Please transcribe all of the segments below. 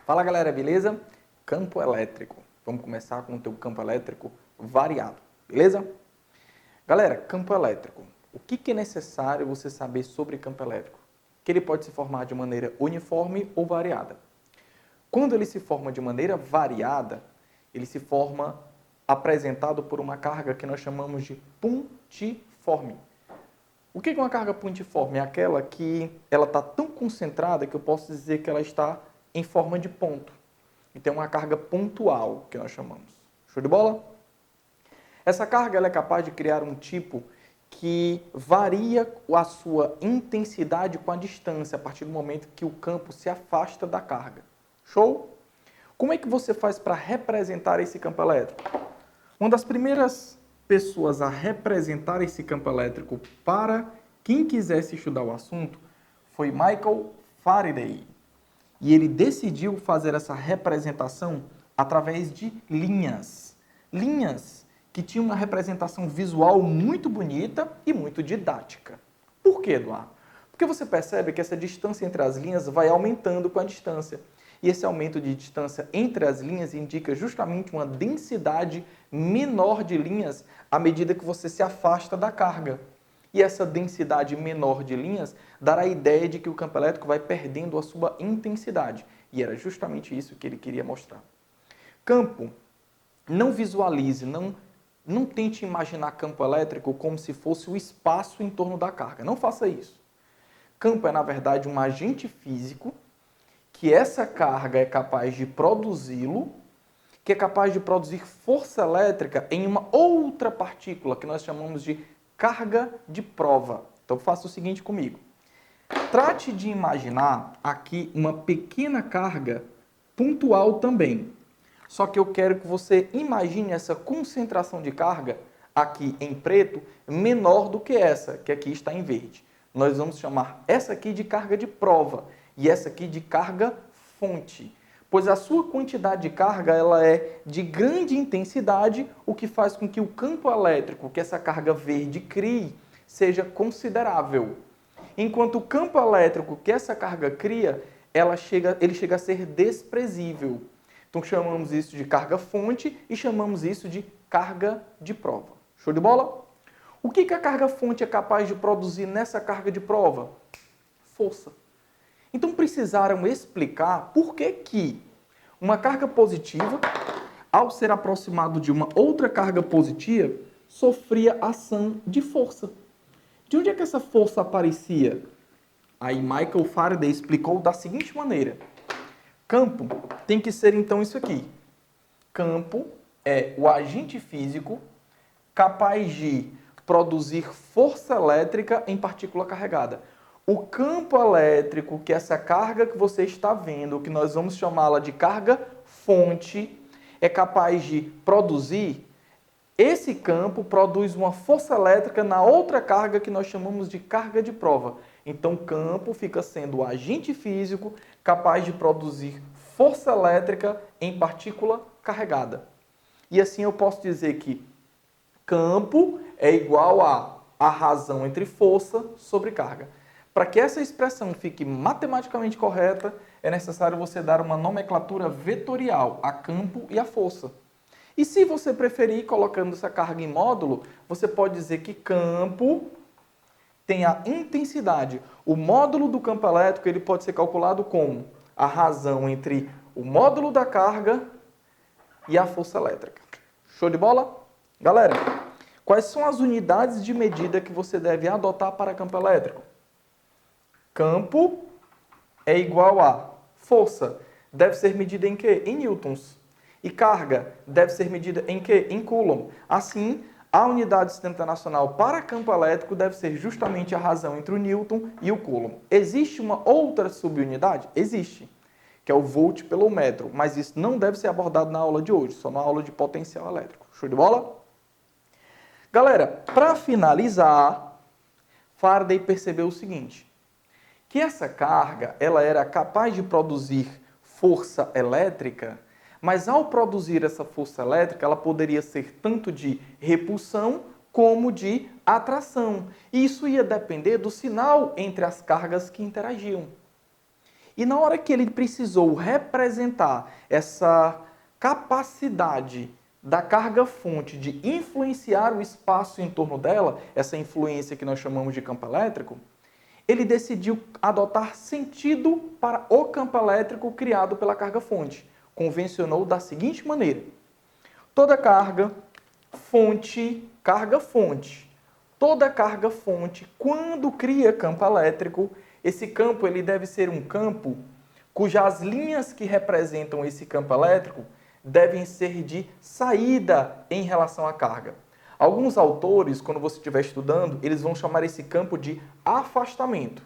Fala galera, beleza? Campo elétrico. Vamos começar com o teu campo elétrico variado, beleza? Galera, campo elétrico. O que é necessário você saber sobre campo elétrico? Que ele pode se formar de maneira uniforme ou variada. Quando ele se forma de maneira variada, ele se forma apresentado por uma carga que nós chamamos de pontiforme. O que é uma carga pontiforme? É aquela que ela está tão concentrada que eu posso dizer que ela está em forma de ponto. Então, é uma carga pontual, que nós chamamos. Show de bola? Essa carga ela é capaz de criar um tipo que varia a sua intensidade com a distância, a partir do momento que o campo se afasta da carga. Show? Como é que você faz para representar esse campo elétrico? Uma das primeiras pessoas a representar esse campo elétrico para quem quisesse estudar o assunto foi Michael Faraday. E ele decidiu fazer essa representação através de linhas. Linhas que tinham uma representação visual muito bonita e muito didática. Por quê, Eduardo? Porque você percebe que essa distância entre as linhas vai aumentando com a distância. E esse aumento de distância entre as linhas indica justamente uma densidade menor de linhas à medida que você se afasta da carga. E essa densidade menor de linhas dará a ideia de que o campo elétrico vai perdendo a sua intensidade. E era justamente isso que ele queria mostrar. Campo, não visualize, não tente imaginar campo elétrico como se fosse o espaço em torno da carga. Não faça isso. Campo é, na verdade, um agente físico que essa carga é capaz de produzi-lo, que é capaz de produzir força elétrica em uma outra partícula que nós chamamos de carga de prova. Então faça o seguinte comigo. Trate de imaginar aqui uma pequena carga pontual também. Só que eu quero que você imagine essa concentração de carga aqui em preto menor do que essa, que aqui está em verde. Nós vamos chamar essa aqui de carga de prova e essa aqui de carga fonte. Pois a sua quantidade de carga ela é de grande intensidade, o que faz com que o campo elétrico que essa carga verde crie seja considerável. Enquanto o campo elétrico que essa carga cria, ele chega a ser desprezível. Então chamamos isso de carga fonte e chamamos isso de carga de prova. Show de bola? O que a carga fonte é capaz de produzir nessa carga de prova? Força. Então precisaram explicar por que uma carga positiva, ao ser aproximado de uma outra carga positiva, sofria ação de força. De onde é que essa força aparecia? Aí Michael Faraday explicou da seguinte maneira. Campo tem que ser então isso aqui. Campo é o agente físico capaz de produzir força elétrica em partícula carregada. O campo elétrico, que é essa carga que você está vendo, que nós vamos chamá-la de carga fonte, é capaz de produzir, esse campo produz uma força elétrica na outra carga que nós chamamos de carga de prova. Então, o campo fica sendo o agente físico capaz de produzir força elétrica em partícula carregada. E assim eu posso dizer que campo é igual a razão entre força sobre carga. Para que essa expressão fique matematicamente correta, é necessário você dar uma nomenclatura vetorial a campo e a força. E se você preferir, colocando essa carga em módulo, você pode dizer que campo tem a intensidade. O módulo do campo elétrico ele pode ser calculado como a razão entre o módulo da carga e a força elétrica. Show de bola? Galera, quais são as unidades de medida que você deve adotar para campo elétrico? Campo é igual a força. Deve ser medida em quê? Em newtons. E carga deve ser medida em quê? Em coulomb. Assim, a unidade internacional para campo elétrico deve ser justamente a razão entre o newton e o coulomb. Existe uma outra subunidade? Existe, que é o volt pelo metro. Mas isso não deve ser abordado na aula de hoje, só na aula de potencial elétrico. Show de bola? Galera, para finalizar, Faraday percebeu o seguinte, que essa carga ela era capaz de produzir força elétrica, mas ao produzir essa força elétrica, ela poderia ser tanto de repulsão como de atração. E isso ia depender do sinal entre as cargas que interagiam. E na hora que ele precisou representar essa capacidade da carga-fonte de influenciar o espaço em torno dela, essa influência que nós chamamos de campo elétrico, ele decidiu adotar sentido para o campo elétrico criado pela carga-fonte. Convencionou da seguinte maneira: toda carga-fonte, toda carga-fonte, quando cria campo elétrico, esse campo ele deve ser um campo cujas linhas que representam esse campo elétrico devem ser de saída em relação à carga. Alguns autores, quando você estiver estudando, eles vão chamar esse campo de afastamento.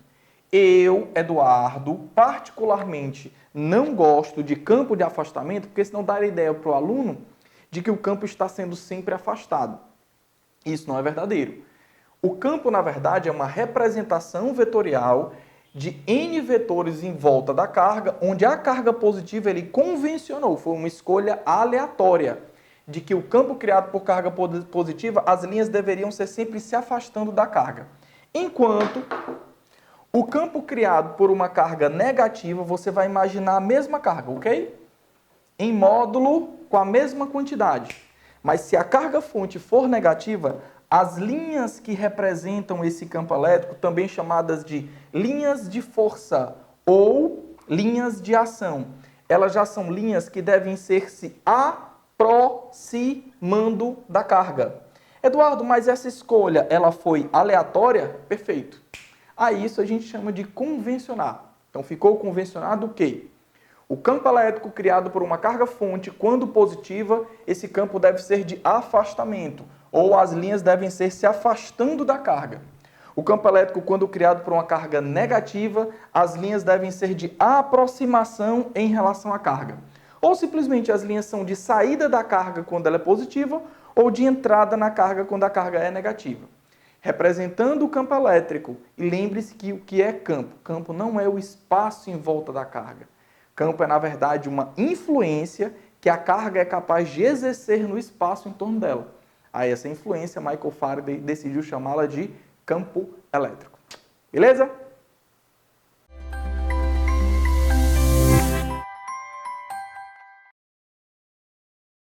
Eu, Eduardo, particularmente não gosto de campo de afastamento, porque senão dá a ideia para o aluno de que o campo está sendo sempre afastado. Isso não é verdadeiro. O campo, na verdade, é uma representação vetorial de N vetores em volta da carga, onde a carga positiva ele convencionou, foi uma escolha aleatória, de que o campo criado por carga positiva, as linhas deveriam ser sempre se afastando da carga. Enquanto o campo criado por uma carga negativa, você vai imaginar a mesma carga, ok? Em módulo com a mesma quantidade. Mas se a carga-fonte for negativa, as linhas que representam esse campo elétrico, também chamadas de linhas de força ou linhas de ação, elas já são linhas que devem ser se aproximando da carga. Eduardo, mas essa escolha ela foi aleatória? Perfeito. A isso a gente chama de convencionar. Então ficou convencionado o quê? O campo elétrico criado por uma carga-fonte, quando positiva, esse campo deve ser de afastamento, ou as linhas devem ser se afastando da carga. O campo elétrico, quando criado por uma carga negativa, as linhas devem ser de aproximação em relação à carga. Ou simplesmente as linhas são de saída da carga quando ela é positiva, ou de entrada na carga quando a carga é negativa. Representando o campo elétrico, e lembre-se que o que é campo? Campo não é o espaço em volta da carga. Campo é, na verdade, uma influência que a carga é capaz de exercer no espaço em torno dela. A essa influência, Michael Faraday decidiu chamá-la de campo elétrico. Beleza?